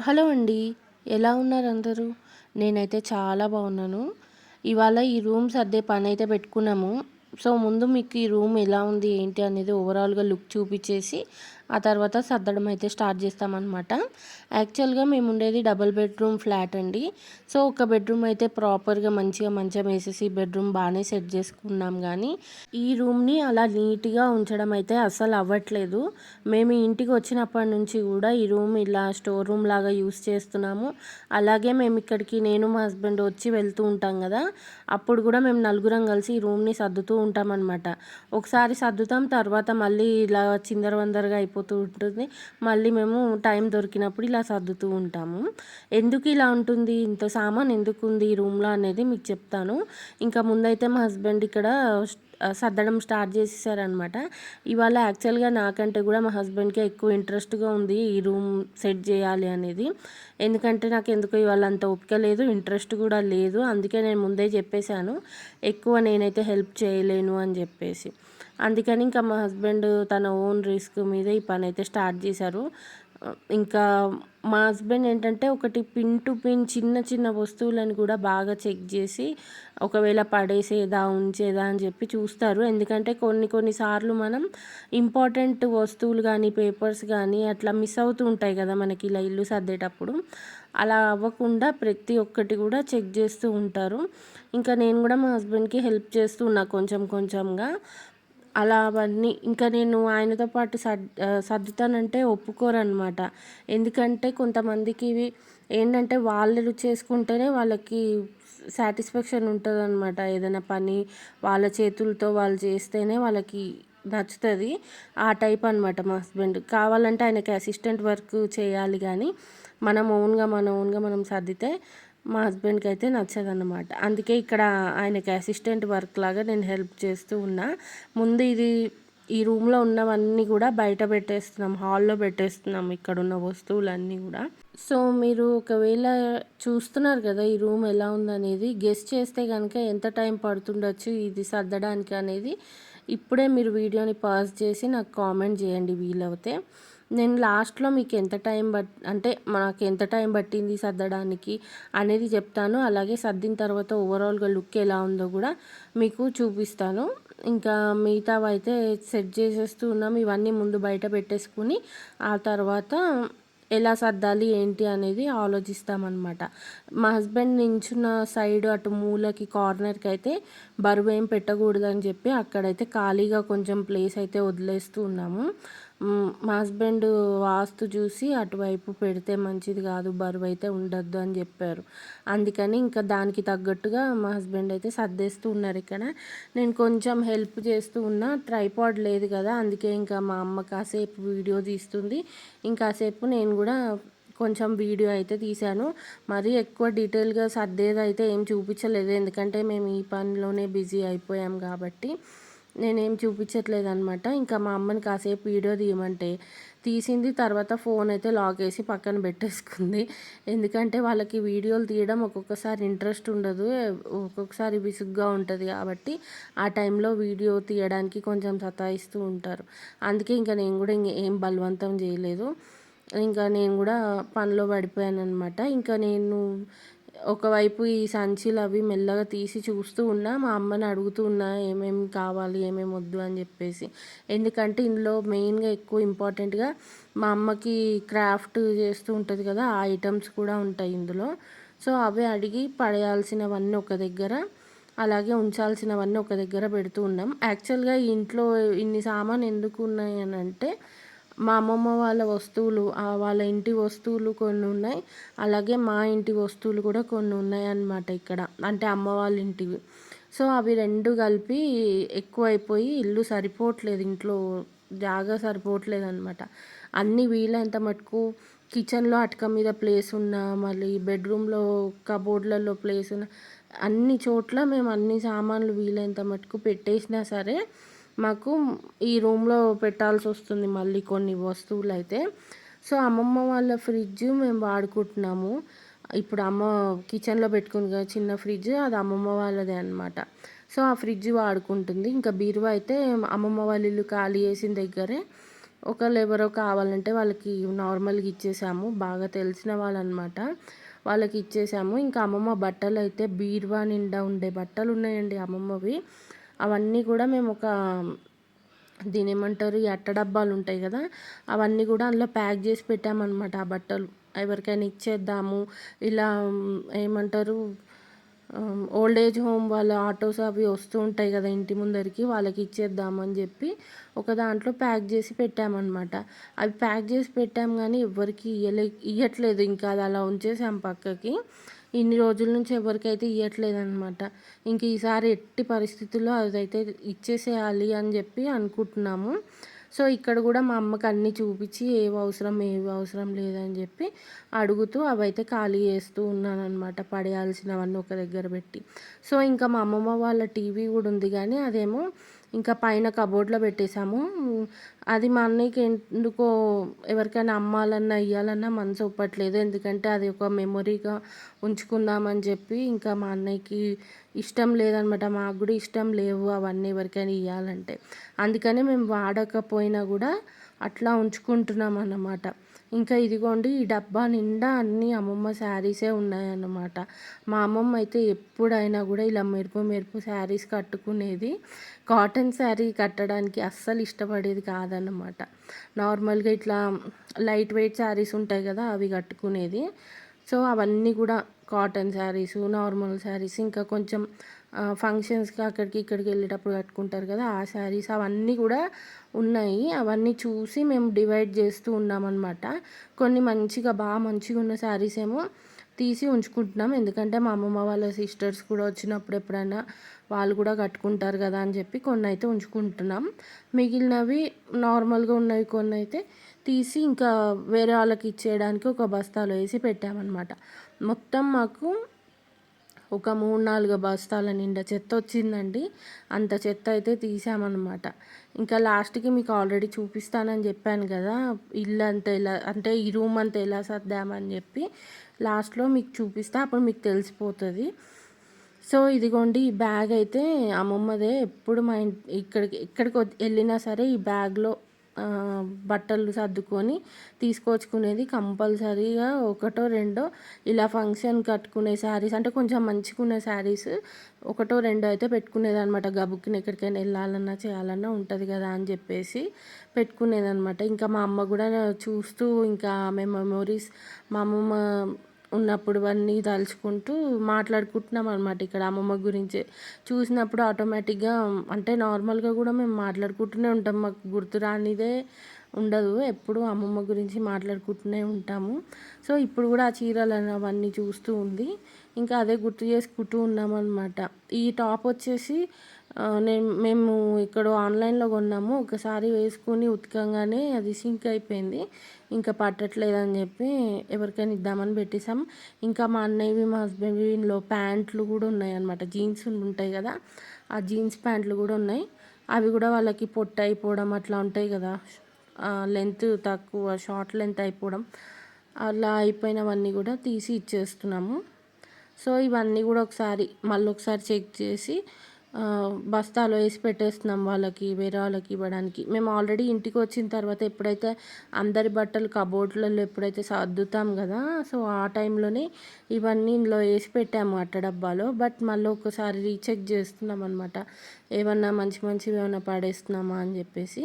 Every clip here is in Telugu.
హలో అండి. ఎలా ఉన్నారు అందరూ? నేనైతే చాలా బాగున్నాను. ఇవాళ ఈ రూమ్ సర్దే పనైతే పెట్టుకున్నాము. సో, ముందు మీకు ఈ రూమ్ ఎలా ఉంది, ఏంటి అనేది ఓవరాల్‌గా లుక్ చూపిచ్చేసి, ఆ తర్వాత సర్దడం అయితే స్టార్ట్ చేస్తామనమాట. యాక్చువల్‌గా మేముండేది డబుల్ బెడ్‌రూమ్ ఫ్లాట్ అండి. సో, ఒక బెడ్‌రూమ్ అయితే ప్రాపర్‌గా మంచిగా మంచం ఏసేసి బెడ్‌రూమ్ బానే సెట్ చేసుకున్నాం గానీ, ఈ రూమ్‌ని అలా నీట్‌గా ఉంచడం అయితే అస్సలు అవ్వట్లేదు. మేము ఈ ఇంటికి వచ్చినప్పటి నుంచి కూడా ఈ రూమ్ ఇలా స్టోర్ రూమ్ లాగా యూస్ చేస్తున్నాము. అలాగే మేము ఇక్కడికి నేను మా హస్బెండ్ వచ్చి వెళ్తూ ఉంటాం కదా, అప్పుడు కూడా మేము నలుగురం కలిసి ఈ రూమ్ని సర్దుతూ ఉంటామన్నమాట. ఒకసారి సర్దుతాం, తర్వాత మళ్ళీ ఇలా చిందరవందరగా అయిపోతూ ఉంటుంది. మళ్ళీ మేము టైం దొరికినప్పుడు ఇలా సర్దుతూ ఉంటాము. ఎందుకు ఇలా ఉంటుంది, ఇంత సామాన్ ఎందుకు ఉంది ఈ రూమ్లో అనేది మీకు చెప్తాను. ఇంకా ముందైతే మా హస్బెండ్ ఇక్కడ సర్దడం స్టార్ట్ చేసేసారనమాట. ఇవాళ యాక్చువల్‌గా నాకంటే కూడా మా హస్బెండ్‌కే ఎక్కువ ఇంట్రెస్ట్‌గా ఉంది ఈ రూమ్ సెట్ చేయాలి అనేది. ఎందుకంటే నాకెందుకో ఇవాళ అంత ఓపిక లేదు, ఇంట్రెస్ట్ కూడా లేదు. అందుకే నేను ముందే చెప్పేశాను, ఎక్కువ నేనైతే హెల్ప్ చేయలేను అని చెప్పేసి. అందుకని ఇంకా మా హస్బెండ్ తన ఓన్ రిస్క్ మీద ఈ పనైతే స్టార్ట్ చేశారు. ఇంకా మా హస్బెండ్ ఏంటంటే ఒకటి పిన్ టు పిన్ చిన్న చిన్న వస్తువులను కూడా బాగా చెక్ చేసి, ఒకవేళ పడేసేదా ఉంచేదా అని చెప్పి చూస్తారు. ఎందుకంటే కొన్ని కొన్ని సార్లు మనం ఇంపార్టెంట్ వస్తువులు కానీ పేపర్స్ కానీ అట్లా మిస్ అవుతూ ఉంటాయి కదా మనకి ఇలా ఇల్లు సర్దేటప్పుడు. అలా అవ్వకుండా ప్రతి ఒక్కటి కూడా చెక్ చేస్తూ ఉంటారు. ఇంకా నేను కూడా మా హస్బెండ్కి హెల్ప్ చేస్తూ ఉన్నా కొంచెం కొంచెంగా. అలా అవన్నీ ఇంకా నేను ఆయనతో పాటు సర్దుతానంటే ఒప్పుకోరనమాట. ఎందుకంటే కొంతమందికి ఇవి ఏంటంటే వాళ్ళు చేసుకుంటేనే వాళ్ళకి సాటిస్ఫాక్షన్ ఉంటదనమాట. ఏదైనా పని వాళ్ళ చేతులతో వాళ్ళు చేస్తేనే వాళ్ళకి నచ్చుతది. ఆ టైప్ అనమాట మా హస్బెండ్. కావాలంటే ఆయనకి అసిస్టెంట్ వర్క్ చేయాలి గానీ, మన ఓన్‌గా మనం సర్దితే మా హస్బెండ్‌కి అయితే నచ్చదనమాట. అందుకే ఇక్కడ ఆయనకి అసిస్టెంట్ వర్క్ లాగా నేను హెల్ప్ చేస్తూ ఉన్నా. ముందు ఈ రూమ్‌లో ఉన్నవన్నీ కూడా బయట పెట్టేస్తున్నాం. హాల్‌లో పెట్టేస్తున్నాం ఇక్కడున్న వస్తువులన్నీ గూడా. సో, మీరు ఒకవేళ చూస్తున్నారు కదా ఈ రూమ్ ఎలా ఉందనేది, గెస్ చేస్తే గనక ఎంత టైం పడుతుండొచ్చు ఇది సర్దడానికి అనేది, ఇప్పుడే మీరు వీడియోని పాజ్ చేసి నాకు కామెంట్ చేయండి వీలవుతే. నేను లాస్ట్‌లో మీకు ఎంత టైం అంటే నాకు ఎంత టైం పట్టింది సర్దడానికి అనేది చెప్తాను. అలాగే సర్దిన తర్వాత ఓవరాల్‌గా లుక్ ఎలా ఉందో కూడా మీకు చూపిస్తాను. ఇంకా మిగతావైతే సెట్ చేసేస్తూ ఉన్నాం. ఇవన్నీ ముందు బయట పెట్టేసుకొని, ఆ తర్వాత ఎలా సర్దాలి ఏంటి అనేది ఆలోచిస్తామన్నమాట. మా హస్బెండ్ నించున్న సైడ్ అటు మూలకి కార్నర్‌కి అయితే బరువేం పెట్టకూడదని చెప్పి అక్కడైతే ఖాళీగా కొంచెం ప్లేస్ అయితే వదిలేస్తూ ఉన్నాము. మా హస్బెండ్ వాస్తు చూసి అటువైపు పెడితే మంచిది కాదు, బరువైతే ఉండొద్దు అని చెప్పారు. అందుకని ఇంకా దానికి తగ్గట్టుగా మా హస్బెండ్ అయితే సర్దేస్తూ ఉన్నారు ఇక్కడ. నేను కొంచెం హెల్ప్ చేస్తూ ఉన్నా, ట్రైపాడ్ లేదు కదా, అందుకే ఇంకా మా అమ్మ కాసేపు వీడియో తీస్తుంది, ఇంకాసేపు నేను కూడా కొంచెం వీడియో అయితే తీశాను. మరీ ఎక్కువ డీటెయిల్గా సర్దేదైతే ఏం చూపించలేదు, ఎందుకంటే మేము ఈ పనిలోనే బిజీ అయిపోయాం కాబట్టి నేనేం చూపించట్లేదనమాట. ఇంకా మా అమ్మని కాసేపు వీడియో తీయమంటే తీసింది. తర్వాత ఫోన్ అయితే లాక్ వేసి పక్కన పెట్టేసుకుంది. ఎందుకంటే వాళ్ళకి వీడియోలు తీయడం ఒక్కొక్కసారి ఇంట్రెస్ట్ ఉండదు, ఒక్కొక్కసారి విసుగ్గా ఉంటుంది కాబట్టి ఆ టైంలో వీడియో తీయడానికి కొంచెం సతాయిస్తూ ఉంటారు. అందుకే ఇంకా నేను కూడా ఏం బలవంతం చేయలేదు. ఇంకా నేను కూడా పనిలో పడిపోయాననమాట. ఇంకా నేను ఒకవైపు ఈ సంచులు అవి మెల్లగా తీసి చూస్తూ ఉన్నా, మా అమ్మని అడుగుతూ ఉన్నా ఏమేమి కావాలి ఏమేమి వద్దు అని చెప్పేసి. ఎందుకంటే ఇందులో మెయిన్గా ఎక్కువ ఇంపార్టెంట్గా మా అమ్మకి క్రాఫ్ట్ చేస్తూ ఉంటుంది కదా, ఆ ఐటమ్స్ కూడా ఉంటాయి ఇందులో. సో అవే అడిగి పడేయాల్సినవన్నీ ఒక దగ్గర, అలాగే ఉంచాల్సినవన్నీ ఒక దగ్గర పెడుతూ ఉన్నాం. యాక్చువల్గా ఈ ఇంట్లో ఇన్ని సామాన్ ఎందుకు ఉన్నాయి అని అంటే, మా అమ్మమ్మ వాళ్ళ వస్తువులు, వాళ్ళ ఇంటి వస్తువులు కొన్ని ఉన్నాయి, అలాగే మా ఇంటి వస్తువులు కూడా కొన్ని ఉన్నాయన్నమాట ఇక్కడ, అంటే అమ్మ వాళ్ళ ఇంటివి. సో అవి రెండు కలిపి ఎక్కువైపోయి ఇల్లు సరిపోవట్లేదు, ఇంట్లో జాగా సరిపోవట్లేదు అనమాట. అన్నీ వీలైనంత మటుకు కిచెన్లో అటక మీద ప్లేస్ ఉన్నా, మళ్ళీ బెడ్రూమ్లో కబోర్డ్లలో ప్లేస్ ఉన్న, అన్ని చోట్ల మేము అన్ని సామాన్లు వీలైనంత మటుకు పెట్టేసినా సరే మాకు ఈ రూమ్లో పెట్టాల్సి వస్తుంది మళ్ళీ కొన్ని వస్తువులు అయితే. సో అమ్మమ్మ వాళ్ళ ఫ్రిడ్జ్ మేము వాడుకుంటున్నాము. ఇప్పుడు అమ్మ కిచెన్లో పెట్టుకుంది కదా చిన్న ఫ్రిడ్జ్, అది అమ్మమ్మ వాళ్ళదే అనమాట. సో ఆ ఫ్రిడ్జ్ వాడుకుంటుంది. ఇంకా బీరువా అయితే అమ్మమ్మ వాళ్ళ ఇల్లు ఖాళీ చేసిన దగ్గరే ఒకళ్ళెవరో కావాలంటే వాళ్ళకి నార్మల్‌గా ఇచ్చేసాము. బాగా తెలిసిన వాళ్ళనమాట. వాళ్ళకి ఇచ్చేసాము. ఇంకా అమ్మమ్మ బట్టలైతే బీరువా నిండా ఉండే బట్టలున్నాయండి అమ్మమ్మవి. అవన్నీ కూడా మేమొక దీన్నేమంటారు? ఈ అట్ట డబ్బాలుంటాయి గదా! అవన్నీ గూడా అందులో ప్యాక్ జేసి పెట్టామనమాట ఆ బట్టలు. ఎవరికైనా ఇచ్చేద్దాము. ఇలా ఏమంటారు? ఓల్డ్ ఏజ్ హోమ్ వాళ్ళ ఆటోస్ అవి వస్తూ ఉంటాయి గదా! ఇంటి ముందరికి. వాళ్ళకి ఇచ్చేద్దామని జెప్పి ఒక దాంట్లో ప్యాక్ జేసి పెట్టామనమాట. అవి ప్యాక్ జేసి పెట్టాం గానీ ఎవ్వరికీ ఇయ్యట్లేదు. ఇంకా అది అలా ఉంచేసాం పక్కకి. ఇన్ని రోజుల నుంచి ఎవరికైతే ఇయ్యట్లేదనమాట. ఇంక ఈసారి ఎట్టి పరిస్థితుల్లో అదైతే ఇచ్చేసేయాలి అని జెప్పి అనుకుంటున్నాము. సో, ఇక్కడ గూడా మా అమ్మకి అన్నీ చూపిచ్చి ఏవి అవసరం లేదని జెప్పి అడుగుతూ అవైతే ఖాళీ చేస్తూ ఉన్నాననమాట. పడేయాల్సినవన్నీ ఒక దగ్గర పెట్టి. సో, ఇంకా మా అమ్మమ్మ వాళ్ళ టీవీ గూడా ఉంది గానీ అదేమో ఇంకా పైన కబోర్డ్‌లో పెట్టేసాము. అది మా అన్నయ్యకి ఎందుకో ఎవరికైనా అమ్మాలన్నా, ఇయ్యాలన్నా మనసు ఒప్పట్లేదు. ఎందుకంటే అది ఒక మెమొరీగా ఉంచుకుందామని చెప్పి ఇంకా మా అన్నయ్యకి ఇష్టం లేదనమాట. మాకు గూడా ఇష్టం లేవు అవన్నీ ఎవరికైనా ఇయ్యాలంటే. అందుకనే మేము వాడకపోయినా గూడా అట్లా ఉంచుకుంటున్నామన్నమాట. ఇంకా ఇదిగోండి ఈ డబ్బా నిండా అన్నీ అమ్మమ్మ శారీసే ఉన్నాయన్నమాట. మా అమ్మమ్మ అయితే ఎప్పుడైనా గూడా ఇలా మెరుపు మెరుపు శారీస్ కట్టుకునేది. కాటన్ శారీ కట్టడానికి అస్సలు ఇష్టపడేది కాదన్నమాట. నార్మల్‌గా ఇట్లా లైట్ వెయిట్ శారీస్ ఉంటాయి గదా! అవి కట్టుకునేది. సో, అవన్నీ గూడా కాటన్ శారీసు, నార్మల్ శారీస్ ఇంకా కొంచెం ఫంక్షన్స్‌కి అక్కడికి ఇక్కడికి వెళ్ళేటప్పుడు కట్టుకుంటారు కదా! ఆ శారీస్ అవన్నీ కూడా ఉన్నాయి. అవన్నీ చూసి మేము డివైడ్ చేస్తూ ఉన్నామన్నమాట. కొన్ని మంచిగున్న శారీస్ ఏమో తీసి ఉంచుకుంటున్నాం. ఎందుకంటే మా అమ్మమ్మ వాళ్ళ సిస్టర్స్ కూడా వచ్చినప్పుడు ఎప్పుడైనా వాళ్ళు కూడా కట్టుకుంటారు కదా అని చెప్పి కొన్నైతే ఉంచుకుంటున్నాం. మిగిలినవి నార్మల్‌గా ఉన్నవి కొన్నైతే తీసి ఇంకా వేరే వాళ్ళకి ఇచ్చేయడానికి ఒక బస్తాలో వేసి పెట్టామన్నమాట. మొత్తం మాకు ఒక 3, 4 బస్తాల నిండా చెత్తొచ్చిందండి. అంత చెత్త అయితే తీసామన్నమాట. ఇంకా లాస్ట్‌కి మీకు ఆల్రెడీ చూపిస్తానని చెప్పాను కదా! ఇల్లంతా ఎలా అంటే ఈ రూమ్ అంతా ఎలా సర్దామని చెప్పి. లాస్ట్‌లో మీకు చూపిస్తా. అప్పుడు మీకు తెలిసిపోతది. సో, ఇదిగోండి ఈ బ్యాగ్ అయితే అమ్మమ్మదే. ఎప్పుడు మా ఎక్కడికి వెళ్ళినా సరే ఈ బ్యాగ్‌లో బట్టలు సర్దుకొని తీసుకొచ్చుకునేది. కంపల్సరీగా ఒకటో రెండో ఇలా ఫంక్షన్ కట్టుకునే శారీస్ అంటే కొంచెం మంచిగున్న శారీస్ ఒకటో రెండో అయితే పెట్టుకునేదనమాట. గబుక్కున ఎక్కడికైనా వెళ్ళాలన్నా చేయాలన్నా ఉంటుంది కదా అని చెప్పేసి పెట్టుకునేదనమాట. ఇంకా మా అమ్మ కూడా చూస్తూ ఇంకా ఆమె మెమోరీస్ మా అమ్మమ్మ ఉన్నప్పుడు అన్నీ తలుచుకుంటూ మాట్లాడుకుంటున్నాం అనమాట. ఇక్కడ అమ్మమ్మ గురించే చూసినప్పుడు ఆటోమేటిక్‌గా అంటే నార్మల్‌గా కూడా మేము మాట్లాడుకుంటూనే ఉంటాం. మాకు గుర్తు రానిదే ఉండదు. ఎప్పుడూ అమ్మమ్మ గురించి మాట్లాడుకుంటూనే ఉంటాము. సో, ఇప్పుడు కూడా ఆ చీరలను అవన్నీ చూస్తూ ఉంది. ఇంకా అదే గుర్తు చేసుకుంటూ ఉన్నామన్నమాట. ఈ టాప్ వచ్చేసి మేము ఎక్కడో ఆన్‌లైన్‌లో కొన్నాము. ఒకసారి వేసుకొని ఉతకంగానే అది సింక్ అయిపోయింది. ఇంకా పట్టట్లేదని చెప్పి ఎవరికైనా ఇద్దామని పెట్టేసాం. ఇంకా మా అన్నయ్యవి, మా హస్బెండ్‌వి ఇందులో ప్యాంట్లు కూడా ఉన్నాయన్నమాట. జీన్స్ ఉంటాయి కదా! ఆ జీన్స్ ప్యాంట్లు కూడా ఉన్నాయి. అవి కూడా వాళ్ళకి పొట్టు అయిపోవడం అట్లా ఉంటాయి కదా! లెంత్ తక్కువ షార్ట్ లెంత్ అయిపోవడం అలా అయిపోయినవన్నీ కూడా తీసి ఇచ్చేస్తున్నాము. సో, ఇవన్నీ కూడా మళ్ళొకసారి చెక్ చేసి బస్తాలో వేసి పెట్టేస్తున్నాం వాళ్ళకి, వేరే వాళ్ళకి ఇవ్వడానికి. మేము ఆల్రెడీ ఇంటికి వచ్చిన తర్వాత ఎప్పుడైతే అందరి బట్టలు కబోర్డ్‌లలో ఎప్పుడైతే సర్దుతాం కదా! సో, ఆ టైంలోనే ఇవన్నీ ఇందులో వేసి పెట్టాము అట్ట డబ్బాలో. బట్ మళ్ళీ ఒకసారి రీచెక్ చేస్తున్నామన్నమాట. ఏమన్నా మంచివి ఏమన్నా పడేస్తున్నామా అని చెప్పేసి.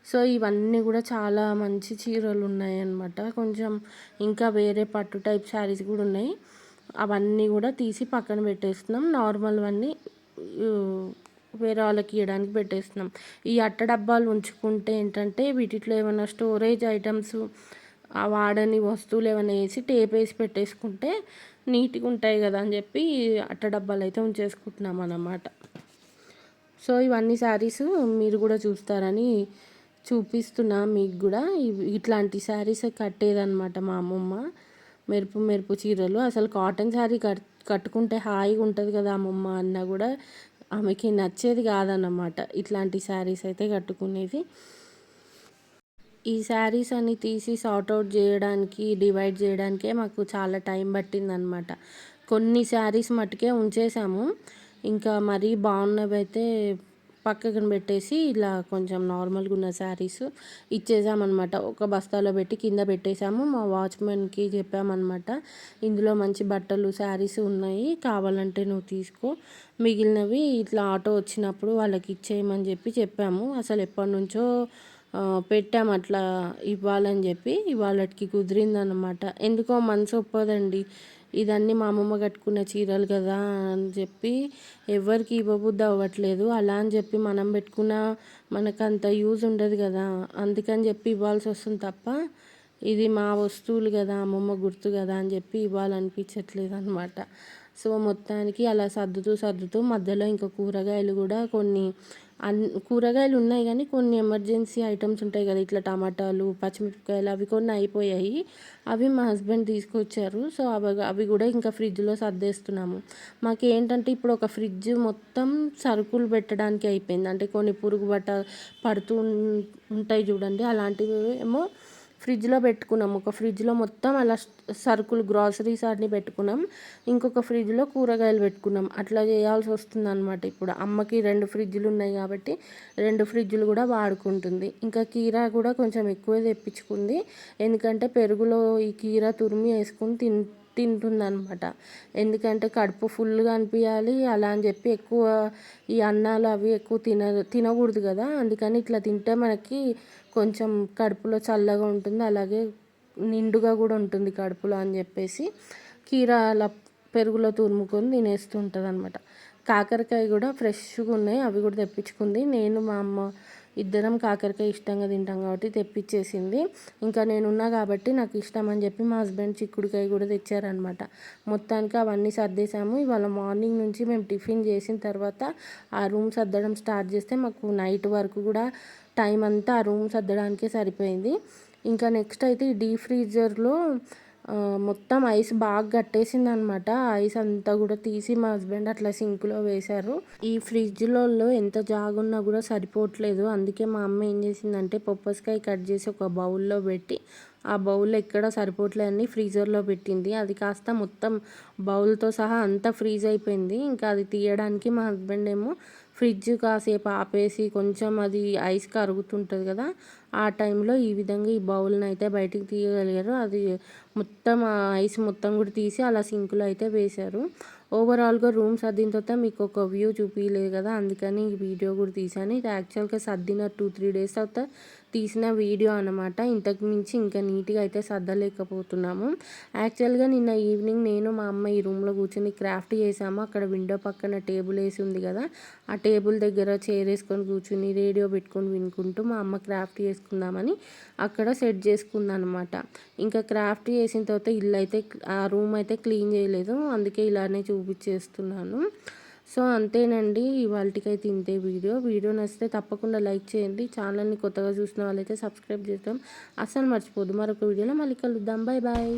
సో, ఇవన్నీ కూడా చాలా మంచి చీరలు ఉన్నాయన్నమాట. కొంచెం ఇంకా వేరే పట్టు టైప్ శారీస్ కూడా ఉన్నాయి. అవన్నీ కూడా తీసి పక్కన పెట్టేస్తున్నాం. నార్మల్‌వన్నీ వేరే వాళ్ళకి ఇవ్వడానికి పెట్టేస్తున్నాం. ఈ అట్ట డబ్బాలు ఉంచుకుంటే ఏంటంటే వీటిలో ఏమైనా స్టోరేజ్ ఐటమ్స్ వాడని వస్తువులు ఏమైనా వేసి టేప్ వేసి పెట్టేసుకుంటే నీట్‌గా ఉంటాయి కదా అని చెప్పి అట్ట డబ్బాలు అయితే ఉంచేసుకుంటున్నాం అన్నమాట. సో, ఇవన్నీ శారీస్ మీరు కూడా చూస్తారని చూపిస్తున్నా మీకు కూడా. ఇట్లాంటి శారీస్ కట్టేదన్నమాట మా అమ్మమ్మ. మెరుపు చీరలు అసలు కాటన్ శారీ కట్టుకుంటే హాయిగా ఉంటుంది కదా అమ్మమ్మ అన్నా కూడా ఆమెకి నచ్చేది కాదన్నమాట. ఇట్లాంటి శారీస్ అయితే కట్టుకునేది. ఈ శారీస్ అన్ని తీసి సార్ట్ అవుట్ చేయడానికి, డివైడ్ చేయడానికే మాకు చాలా టైం పట్టిందనమాట. కొన్ని శారీస్ మట్టుకే ఉంచేసాము. ఇంకా మరీ బాగున్నవైతే పక్కన పెట్టేసి ఇలా కొంచెం నార్మల్గా ఉన్న శారీస్ ఇచ్చేసామన్నమాట. ఒక బస్తాలో పెట్టి కింద పెట్టేసాము. మా వాచ్మెన్కి చెప్పామన్నమాట, ఇందులో మంచి బట్టలు శారీస్ ఉన్నాయి, కావాలంటే నువ్వు తీసుకో, మిగిలినవి ఇట్లా ఆటో వచ్చినప్పుడు వాళ్ళకి ఇచ్చేయమని చెప్పాము. అసలు ఎప్పటి నుంచో పెట్టాము అట్లా ఇవ్వాలని చెప్పి, ఇవాళకి కుదిరిందనమాట. ఎందుకో మనసు ఒప్పదండి, ఇదన్నీ మా అమ్మమ్మ కట్టుకున్న చీరలు కదా అని చెప్పి ఎవరికి ఇవ్వబుద్ధి అవ్వట్లేదు. అలా అని చెప్పి మనం పెట్టుకున్న మనకంత యూజ్ ఉండదు కదా, అందుకని చెప్పి ఇవ్వాల్సి వస్తుంది తప్ప ఇది మా వస్తువులు కదా, అమ్మమ్మ గుర్తు కదా అని చెప్పి ఇవ్వాలనిపించట్లేదు అనమాట. సో మొత్తానికి అలా సర్దుతూ మధ్యలో ఇంకా కూరగాయలు కూడా కొన్ని కూరగాయలు ఉన్నాయి కానీ కొన్ని ఎమర్జెన్సీ ఐటమ్స్ ఉంటాయి కదా, ఇట్లా టమాటాలు, పచ్చిమిరపకాయలు అవి కొన్ని అయిపోయాయి. అవి మా హస్బెండ్ తీసుకొచ్చారు. సో అవి కూడా ఇంకా ఫ్రిడ్జ్లో సర్దేస్తున్నాము. మాకేంటంటే ఇప్పుడు ఒక ఫ్రిడ్జ్ మొత్తం సరుకులు పెట్టడానికి అయిపోయింది. అంటే కొన్ని పురుగు పడుతూ ఉంటాయి చూడండి, అలాంటివి ఏమో ఫ్రిడ్జ్లో పెట్టుకున్నాం. ఒక ఫ్రిడ్జ్లో మొత్తం అలా సరుకులు గ్రాసరీస్ అన్నీ పెట్టుకున్నాం, ఇంకొక ఫ్రిడ్జ్లో కూరగాయలు పెట్టుకున్నాం. అట్లా చేయాల్సి వస్తుంది అనమాట. ఇప్పుడు అమ్మకి 2 ఫ్రిడ్జ్లు ఉన్నాయి కాబట్టి 2 ఫ్రిడ్జ్లు కూడా వాడుకుంటుంది. ఇంకా కీరా కూడా కొంచెం ఎక్కువే తెప్పించుకుంది, ఎందుకంటే పెరుగులో ఈ కీరా తురిమి వేసుకుని తింటుందన్నమాట. ఎందుకంటే కడుపు ఫుల్గా అనిపించాలి అలా అని చెప్పి ఎక్కువ ఈ అన్నాలు అవి ఎక్కువ తినకూడదు కదా, అందుకని ఇట్లా తింటే మనకి కొంచెం కడుపులో చల్లగా ఉంటుంది, అలాగే నిండుగా కూడా ఉంటుంది కడుపులో అని చెప్పేసి కీరా అలా పెరుగులో తురుముకొని తినేస్తుంటుంది అనమాట. కాకరకాయ కూడా ఫ్రెష్గా ఉన్నాయి, అవి కూడా తెప్పించుకుంది. నేను మా అమ్మ ఇద్దరం కాకరకాయ ఇష్టంగా తింటాం కాబట్టి తెప్పించేసింది. ఇంకా నేనున్నా కాబట్టి నాకు ఇష్టం అని చెప్పి మా హస్బెండ్ చిక్కుడుకాయ కూడా తెచ్చారనమాట. మొత్తానికి అవన్నీ సర్దేశాము. ఇవాళ మార్నింగ్ నుంచి మేము టిఫిన్ చేసిన తర్వాత ఆ రూమ్ సర్దడం స్టార్ట్ చేస్తే మాకు నైట్ వరకు కూడా టైం అంతా ఆ రూమ్ సర్దడానికే సరిపోయింది. ఇంకా నెక్స్ట్ అయితే ఈ డీప్ ఫ్రీజర్లో మొత్తం ఐస్ బాగా కట్టేసింది అనమాట. ఐస్ అంతా కూడా తీసి మా హస్బెండ్ అట్లా సింక్లో వేశారు. ఈ ఫ్రిడ్జ్లలో ఎంత జాగున్నా కూడా సరిపోవట్లేదు, అందుకే మా అమ్మ ఏం చేసిందంటే పప్పస్కాయ కట్ చేసి ఒక బౌల్లో పెట్టి ఆ బౌల్లో ఎక్కడ సరిపోవట్లేదని ఫ్రీజర్లో పెట్టింది. అది కాస్త మొత్తం బౌల్తో సహా అంతా ఫ్రీజ్ అయిపోయింది. ఇంకా అది తీయడానికి మా హస్బెండ్ ఏమో ఫ్రిడ్జ్ కాసేపు ఆపేసి కొంచెం అది ఐస్ కరుగుతుంటుంది కదా, ఆ టైంలో ఈ విధంగా ఈ బౌల్ని అయితే బయటికి తీయగలిగారు. అది మొత్తం ఆ ఐస్ మొత్తం కూడా తీసి అలా సింకులో అయితే వేశారు. ఓవరాల్గా రూమ్ సర్దిన తర్వాత మీకు ఒక వ్యూ చూపించలేదు కదా, అందుకని ఈ వీడియో కూడా తీశాను. ఇది యాక్చువల్గా సర్దిన 2-3 డేస్ తర్వాత తీసిన వీడియో అనమాట. ఇంతకు మించి ఇంకా నీట్గా అయితే సర్దలేకపోతున్నాము. యాక్చువల్గా నిన్న ఈవినింగ్ నేను మా అమ్మ ఈ రూమ్లో కూర్చొని క్రాఫ్ట్ చేసాము. అక్కడ విండో పక్కన టేబుల్ వేసి ఉంది కదా, ఆ టేబుల్ దగ్గర చైర్ వేసుకొని కూర్చుని రేడియో పెట్టుకొని వినుకుంటూ మా అమ్మ క్రాఫ్ట్ చేసుకుందామని అక్కడ సెట్ చేసుకుందాం అనమాట. ఇంకా క్రాఫ్ట్ చేసిన తర్వాత ఇల్లు అయితే ఆ రూమ్ అయితే క్లీన్ చేయలేదు, అందుకే ఇలానే చూపించేస్తున్నాను. సో అంతేనండి, ఇవాళకైతే ఇంతే వీడియో నచ్చితే తప్పకుండా లైక్ చేయండి. ఛానల్ని కొత్తగా చూసిన వాళ్ళైతే సబ్స్క్రైబ్ చేస్తాం అస్సలు మర్చిపోద్దు. మరొక వీడియోలో మళ్ళీ కలుద్దాం. Bye bye.